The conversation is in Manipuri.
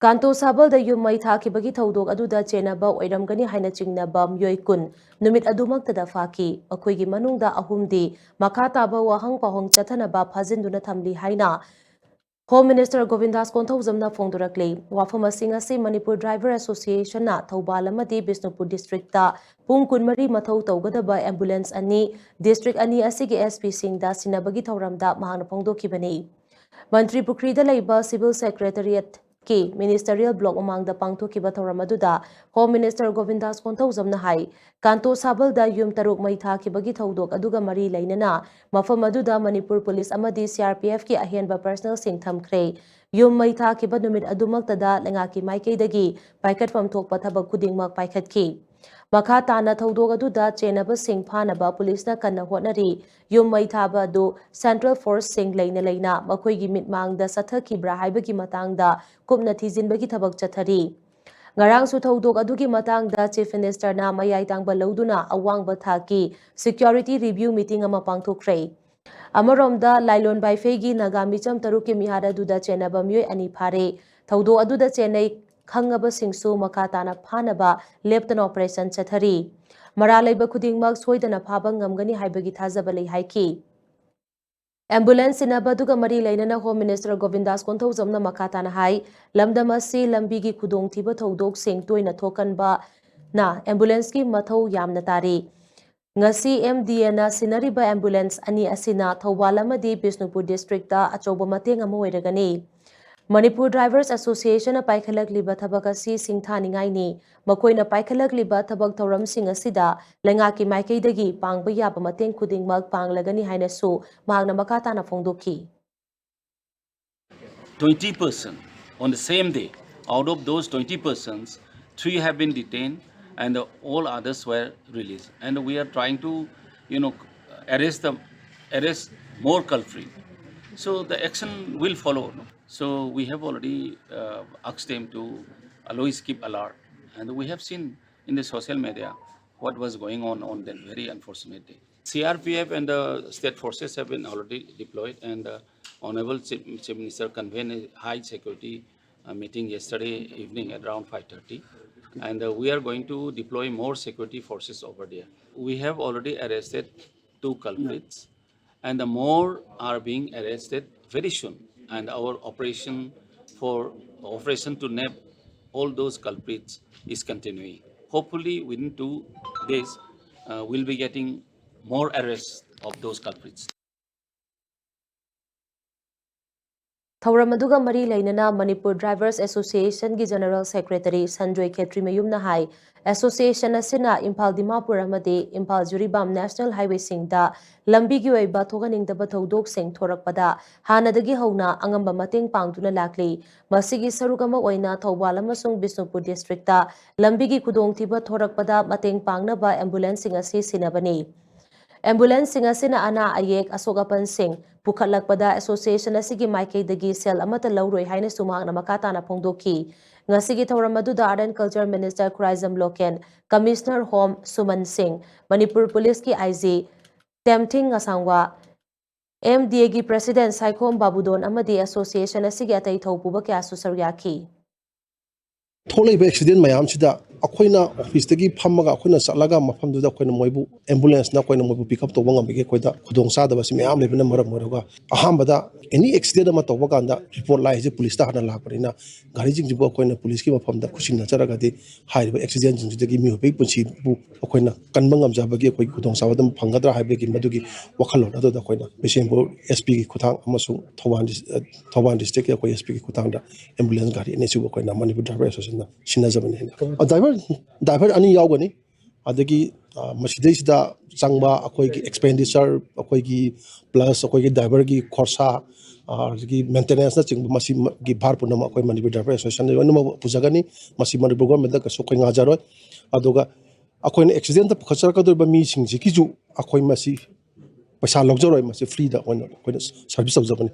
Kanto Sabal da yum mai thakibagi thaudok aduda chenaba oiramgani haina chingnaba myoi kun numit adumaktada faki akoigi manungda ahumdi makha taba wahang pahong chathanaba phajinduna thamli haina Home Minister Govindas Konthauzamna phongdorakle wafam asing ase Manipur Driver Association na Thoubal amadi Bisnupur District ta pung kunmari mathau taugadaba ambulance ani district ani asigi SP singda sinabagi thauramda mahana phongdokhibani Mantri Pukrida Laiba Civil Secretariat Ki Ministerial Block Umangda Pangthokiba Thoramaduda Home Minister Govindas Konthauzamna hai Kanto Sabalda Yum Taruk Mai Thakibagi Thaudok aduga mari lainana mafam aduda Manipur Police amadi CRPF ki ahenba personal sing thamkhre Yum Mai Thakiba numit adumaktada lengaki maikeidagi paikatfam thokpa thabak khudingmak paikhatki Makha tana thaudok aduda chenaba sing phanaba police na kanna hotnari yum mai thaba adu Central Force sing leina leina makhoi mitmangda sathakibra haibagi matangda kupna thijinbagi thabak chathari ngarang su thaudok adugi matangda Chief Minister na mayai tangba lauduna awangba thaki security review meeting ama pangthokre Amaromda Lailon Baifegi Nagamicham Taruki Mihara Duda Chenaba Mui Ani Pare Taudo Aduda Chenai Khangaba Singsu Makatana Panaba Lepton Operation Chathari Maraleba Kudingmak Soidana Pabang Ngamgani Haibagi Tazabali Haiki Ambulance in Abaduga Mari Lainana Home Minister Govindas Konthauzamna Makatana Hai Lamdamasi Lambigi Kudong Tiba Thaudok Sing Toina Thokanba na ambulance ki mathau yamna tari Ngasi MDA na sinariba ambulance ani asina Thoubal amadi Bisnupur district ta achoba mateng ama oiragani Manipur Drivers Association na paikhalakliba thabak asi singthaningai ni makoina paikhalakliba thabak thoram sing asida lengaki maikeidagi pangba yaba mateng khudingmak panglagani haina su mahakna makatana phongdokhi 20% on the same day. Out of those 20%, 3 have been detained and all others were released. And we are trying to, arrest more culprit. So the action will follow. No? So we have already asked them to always keep alert. And we have seen in the social media what was going on that very unfortunate day. CRPF and the state forces have been already deployed, and Honorable Chief Minister convened a high security meeting yesterday evening at around 5:30, and we are going to deploy more security forces over there. We have already arrested 2 culprits, and the more are being arrested very soon, and our operation to nab all those culprits is continuing. Hopefully within 2 days we'll be getting more arrests of those culprits. Thawramaduga Mari Lainana Manipur Drivers Association gi General Secretary Sanjoy Khetri Mayumna Hai Association asina Impal Dimapur amadi Impal Juribam National Highway singda lambi gi oiba thoganingdaba thodok sing thorakpada hanadagi hauna angamba mateng pangduna lakli masigi sarugama oina Thoubal amasung Bisnupur district ta lambi gi khudongthiba thorakpada mateng pangnaba ambulance sing asi sinabani Ambulance sing asina ana ayek asogapan sing pukhatlakpada association asigi maikeidagi sel amata lauroi haina sumangna makatana phongdokhi ngasigi thawram aduda Art and Culture Minister Khuraizam Loken Commissioner Home Suman Singh Manipur Police ki IG Temthing Asangwa MDA gi President Saikhom Babudon amadi association asigi atai thaupuba kya susaryaki Tholai accident mayam sida akoina office tagi phammaga akoina salaga mafam duda akoina moibu ambulance na akoina moibu pick up to banga bege koida khudong sa da basi mayam lebna maram moraga ahambada any accident ma tawba kanda report lai je police ta hana la parina gari jing jibo akoina police ki mafam da khusin na charaga de haiba accident jing jidagi mi hobe punchi bu akoina kanbangam ja bage akoi khudong sa wadam phangadra haibe gi madugi wakhalon ado da akoina Bisenbo SP ki khuthang amasu Thoban district akoi SP ki khuthang da ambulance gari ne chu akoina Manipur Driver Association Shinazabani. Driver ani yawgani adagi masidayda changba akoigi expenditure akoigi plus akoigi driver gi khorsa gi maintenance na chingba masi gi bhar punama akoi Manipur Driver Association yonuma pujagani masi Manipur government da kaso koi ngajaroi adoga akoina accident da khachar ka dorba mi singji ki ju akoi masi paisa logjoroi masi free da akoina service tawjabani